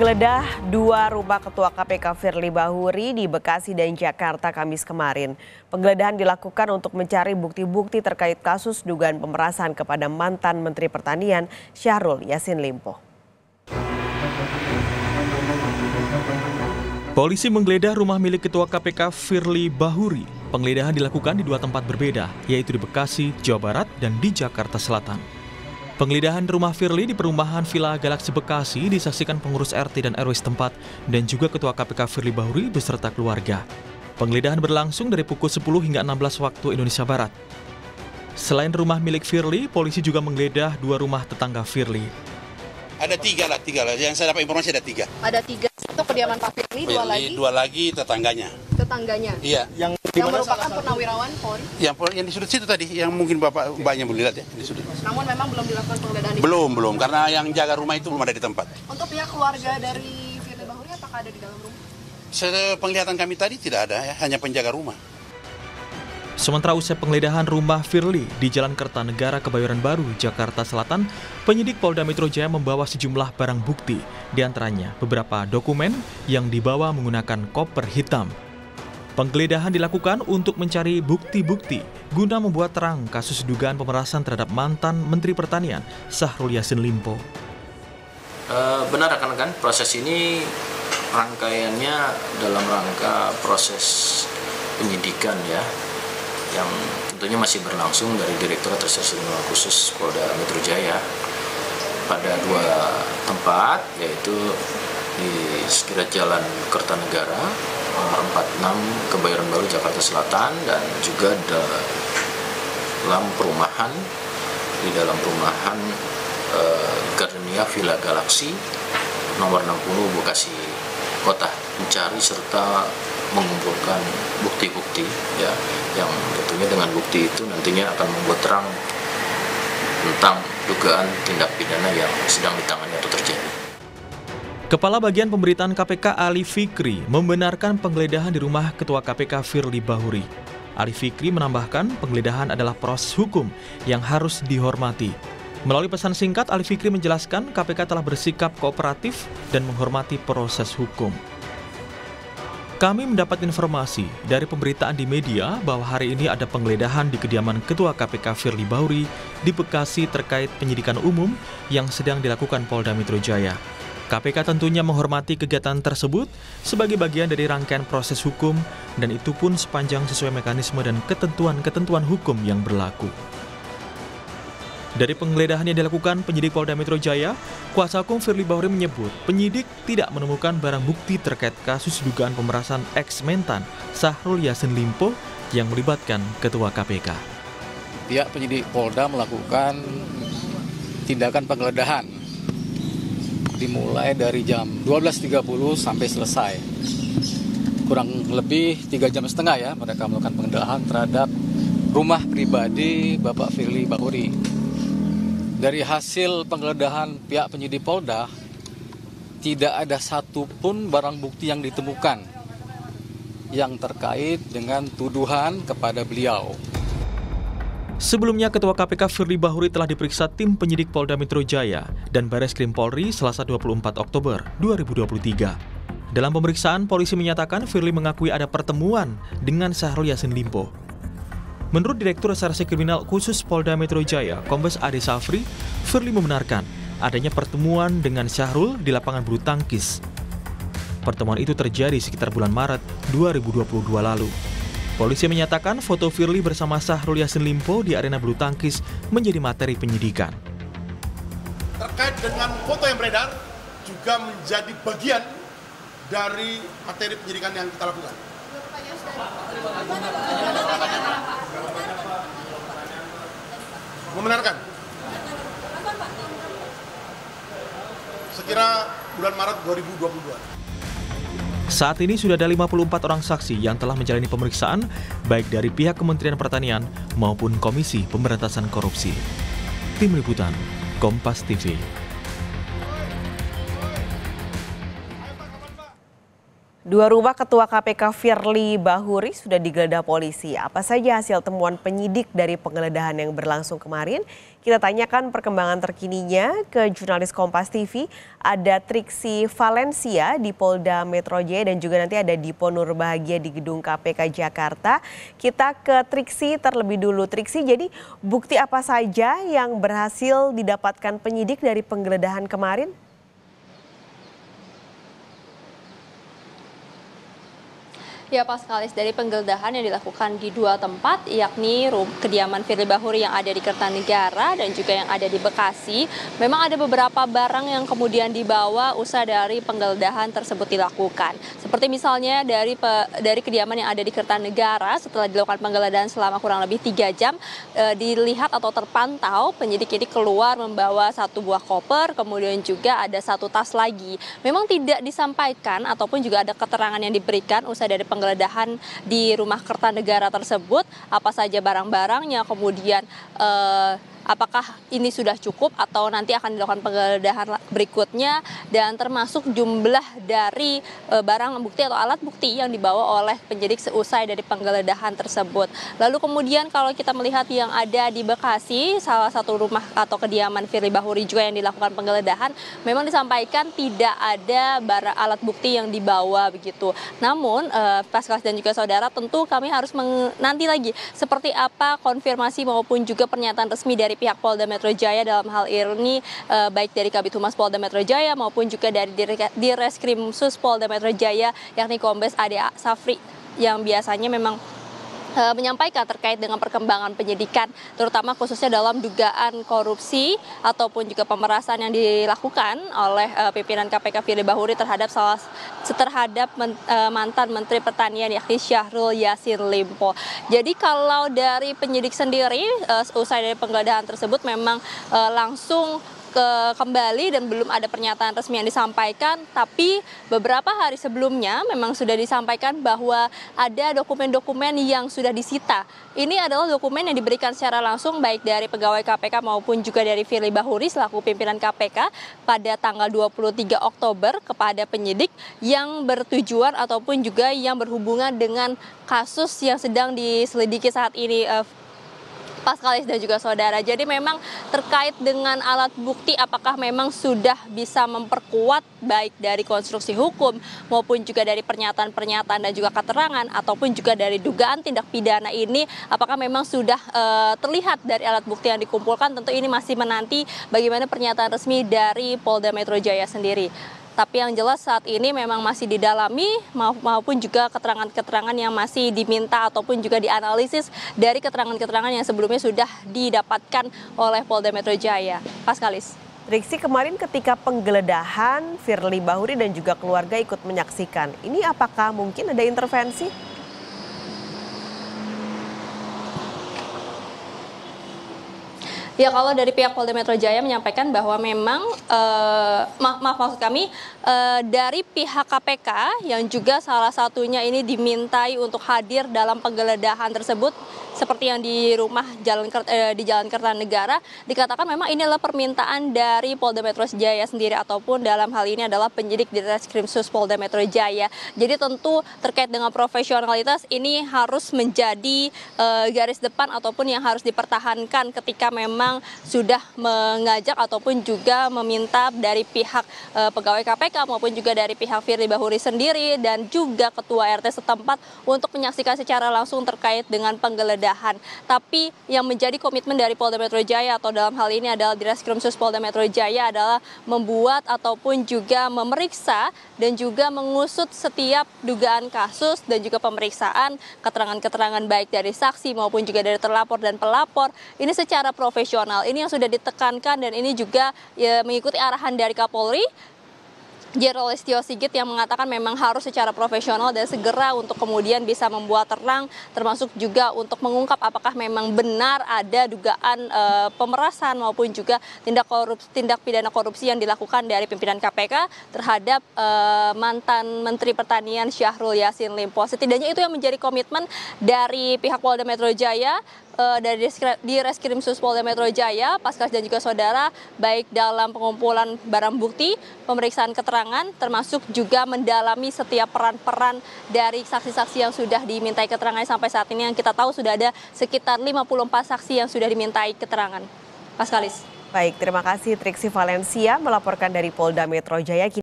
menggeledah dua rumah Ketua KPK Firly Bahuri di Bekasi dan Jakarta Kamis kemarin. Penggeledahan dilakukan untuk mencari bukti-bukti terkait kasus dugaan pemerasan kepada mantan Menteri Pertanian Syahrul Yassin Limpo. Polisi menggeledah rumah milik Ketua KPK Firly Bahuri. Penggeledahan dilakukan di dua tempat berbeda, yaitu di Bekasi, Jawa Barat, dan di Jakarta Selatan. Penggeledahan rumah Firly di perumahan Villa Galaxy Bekasi disaksikan pengurus RT dan RW setempat dan juga Ketua KPK Firly Bahuri beserta keluarga. Penggeledahan berlangsung dari pukul 10 hingga 16 waktu Indonesia Barat. Selain rumah milik Firly, polisi juga menggeledah dua rumah tetangga Firly. Ada tiga lah. Yang saya dapat informasi ada tiga. Ada tiga. Itu kediaman Pak Firly, dua lagi tetangganya. Tetangganya? Iya. Yang merupakan purnawirawan Polri? Yang di sudut situ tadi, yang mungkin Mbaknya boleh lihat ya, di sudut. Namun memang belum dilakukan penggeledahan di Belum, karena yang jaga rumah itu belum ada di tempat. Untuk pihak keluarga dari Firly Bahuri, apakah ada di dalam rumah? Penglihatan kami tadi tidak ada ya, hanya penjaga rumah. Sementara usai penggeledahan rumah Firly di Jalan Kertanegara, Kebayoran Baru, Jakarta Selatan, penyidik Polda Metro Jaya membawa sejumlah barang bukti, diantaranya beberapa dokumen yang dibawa menggunakan koper hitam. Penggeledahan dilakukan untuk mencari bukti-bukti guna membuat terang kasus dugaan pemerasan terhadap mantan Menteri Pertanian Syahrul Yassin Limpo. Benar rekan-rekan, proses ini rangkaiannya dalam rangka proses penyidikan ya, yang tentunya masih berlangsung dari Direktorat Reserse Kriminal Khusus Polda Metro Jaya pada dua tempat, yaitu di sekitar Jalan Kertanegara nomor 46 Kebayoran Baru, Jakarta Selatan, dan juga di dalam perumahan Gardenia Villa Galaxy nomor 60 Bekasi Kota, mencari serta mengumpulkan bukti-bukti ya, yang tentunya dengan bukti itu nantinya akan membuat terang tentang dugaan tindak pidana yang sedang ditangani atau terjadi. Kepala Bagian Pemberitaan KPK Ali Fikri membenarkan penggeledahan di rumah Ketua KPK Firly Bahuri. Ali Fikri menambahkan penggeledahan adalah proses hukum yang harus dihormati. Melalui pesan singkat, Ali Fikri menjelaskan KPK telah bersikap kooperatif dan menghormati proses hukum. Kami mendapat informasi dari pemberitaan di media bahwa hari ini ada penggeledahan di kediaman Ketua KPK Firly Bahuri di Bekasi terkait penyidikan umum yang sedang dilakukan Polda Metro Jaya. KPK tentunya menghormati kegiatan tersebut sebagai bagian dari rangkaian proses hukum dan itu pun sepanjang sesuai mekanisme dan ketentuan-ketentuan hukum yang berlaku. Dari penggeledahan yang dilakukan penyidik Polda Metro Jaya, kuasa hukum Firly Bahuri menyebut penyidik tidak menemukan barang bukti terkait kasus dugaan pemerasan ex-mentan Syahrul Yassin Limpo yang melibatkan Ketua KPK. Pihak penyidik Polda melakukan tindakan penggeledahan dimulai dari jam 12.30 sampai selesai. Kurang lebih 3,5 jam ya mereka melakukan penggeledahan terhadap rumah pribadi Bapak Firly Bahuri. Dari hasil penggeledahan pihak penyidik Polda, tidak ada satupun barang bukti yang ditemukan yang terkait dengan tuduhan kepada beliau. Sebelumnya, Ketua KPK Firly Bahuri telah diperiksa tim penyidik Polda Metro Jaya dan Bareskrim Polri Selasa 24 Oktober 2023. Dalam pemeriksaan, polisi menyatakan Firly mengakui ada pertemuan dengan Syahrul Yassin Limpo. Menurut Direktur Reserse Kriminal Khusus Polda Metro Jaya, Kombes Ade Safri, Firly membenarkan adanya pertemuan dengan Syahrul di lapangan bulu tangkis. Pertemuan itu terjadi sekitar bulan Maret 2022 lalu. Polisi menyatakan foto Firly bersama Syahrul Yassin Limpo di arena bulu tangkis menjadi materi penyidikan. Terkait dengan foto yang beredar juga menjadi bagian dari materi penyidikan yang kita lakukan. Membenarkan. Sekira bulan Maret 2022. Saat ini sudah ada 54 orang saksi yang telah menjalani pemeriksaan baik dari pihak Kementerian Pertanian maupun Komisi Pemberantasan Korupsi. Tim Liputan, Kompas TV. Dua rumah Ketua KPK Firly Bahuri sudah digeledah polisi. Apa saja hasil temuan penyidik dari penggeledahan yang berlangsung kemarin? Kita tanyakan perkembangan terkininya ke jurnalis Kompas TV. Ada Triksi Valencia di Polda Metro Jaya dan juga nanti ada Dipo Nurbahagia di Gedung KPK Jakarta. Kita ke Triksi terlebih dulu. Triksi, jadi bukti apa saja yang berhasil didapatkan penyidik dari penggeledahan kemarin? Ya, Paskalis, dari penggeledahan yang dilakukan di dua tempat, yakni kediaman Firly Bahuri yang ada di Kertanegara dan juga yang ada di Bekasi, memang ada beberapa barang yang kemudian dibawa usai dari penggeledahan tersebut dilakukan. Seperti misalnya dari kediaman yang ada di Kertanegara, setelah dilakukan penggeledahan selama kurang lebih 3 jam, dilihat atau terpantau penyidik ini keluar membawa 1 buah koper, kemudian juga ada 1 tas lagi. Memang tidak disampaikan ataupun juga ada keterangan yang diberikan usai dari penggeledahan di rumah Kertanegara tersebut, apa saja barang-barangnya, kemudian apakah ini sudah cukup atau nanti akan dilakukan penggeledahan berikutnya, dan termasuk jumlah dari barang bukti atau alat bukti yang dibawa oleh penyidik seusai dari penggeledahan tersebut. Lalu kemudian kalau kita melihat yang ada di Bekasi, salah satu rumah atau kediaman Firly Bahuri juga yang dilakukan penggeledahan, memang disampaikan tidak ada barang alat bukti yang dibawa begitu. Namun Paskalis dan juga saudara, tentu kami harus menanti lagi seperti apa konfirmasi maupun juga pernyataan resmi dari pihak Polda Metro Jaya dalam hal ini, baik dari Kabid Humas Polda Metro Jaya maupun juga dari Direskrim Sus Polda Metro Jaya, yakni Kombes Ade Safri, yang biasanya memang menyampaikan terkait dengan perkembangan penyidikan, terutama khususnya dalam dugaan korupsi ataupun juga pemerasan yang dilakukan oleh pimpinan KPK Firly Bahuri terhadap mantan Menteri Pertanian yakni Syahrul Yassin Limpo. Jadi kalau dari penyidik sendiri, usai dari penggeledahan tersebut memang langsung kembali dan belum ada pernyataan resmi yang disampaikan, tapi beberapa hari sebelumnya memang sudah disampaikan bahwa ada dokumen-dokumen yang sudah disita. Ini adalah dokumen yang diberikan secara langsung baik dari pegawai KPK maupun juga dari Firly Bahuri selaku pimpinan KPK pada tanggal 23 Oktober kepada penyidik yang bertujuan ataupun juga yang berhubungan dengan kasus yang sedang diselidiki saat ini, Paskalis dan juga saudara. Jadi memang terkait dengan alat bukti, apakah memang sudah bisa memperkuat baik dari konstruksi hukum maupun juga dari pernyataan-pernyataan dan juga keterangan ataupun juga dari dugaan tindak pidana ini, apakah memang sudah terlihat dari alat bukti yang dikumpulkan, tentu ini masih menanti bagaimana pernyataan resmi dari Polda Metro Jaya sendiri. Tapi yang jelas saat ini memang masih didalami maupun juga keterangan-keterangan yang masih diminta ataupun juga dianalisis dari keterangan-keterangan yang sebelumnya sudah didapatkan oleh Polda Metro Jaya. Paskalis. Triksi, kemarin ketika penggeledahan Firly Bahuri dan juga keluarga ikut menyaksikan. Ini apakah mungkin ada intervensi? Ya, kalau dari pihak Polda Metro Jaya menyampaikan bahwa memang maksud kami dari pihak KPK yang juga salah satunya ini dimintai untuk hadir dalam penggeledahan tersebut, seperti yang di rumah di Jalan Kertanegara, dikatakan memang ini adalah permintaan dari Polda Metro Jaya sendiri ataupun dalam hal ini adalah penyidik di Direskrim Sus Polda Metro Jaya. Jadi tentu terkait dengan profesionalitas ini harus menjadi garis depan ataupun yang harus dipertahankan ketika memang sudah mengajak ataupun juga meminta dari pihak pegawai KPK maupun juga dari pihak Firly Bahuri sendiri dan juga ketua RT setempat untuk menyaksikan secara langsung terkait dengan penggeledahan. Tapi yang menjadi komitmen dari Polda Metro Jaya atau dalam hal ini adalah Direskrim Sus Polda Metro Jaya adalah membuat ataupun juga memeriksa dan juga mengusut setiap dugaan kasus dan juga pemeriksaan keterangan-keterangan baik dari saksi maupun juga dari terlapor dan pelapor ini secara profesional. Ini yang sudah ditekankan dan ini juga mengikuti arahan dari Kapolri Jenderal Listio Sigit yang mengatakan memang harus secara profesional dan segera untuk kemudian bisa membuat terang, termasuk juga untuk mengungkap apakah memang benar ada dugaan pemerasan maupun juga tindak pidana korupsi yang dilakukan dari pimpinan KPK terhadap mantan Menteri Pertanian Syahrul Yassin Limpo. Setidaknya itu yang menjadi komitmen dari pihak Polda Metro Jaya di Reskrimsus Polda Metro Jaya, Pascalis dan juga saudara, baik dalam pengumpulan barang bukti, pemeriksaan keterangan, termasuk juga mendalami setiap peran-peran dari saksi-saksi yang sudah dimintai keterangan sampai saat ini, yang kita tahu sudah ada sekitar 54 saksi yang sudah dimintai keterangan. Pascalis. Baik, terima kasih Triksi Valencia melaporkan dari Polda Metro Jaya.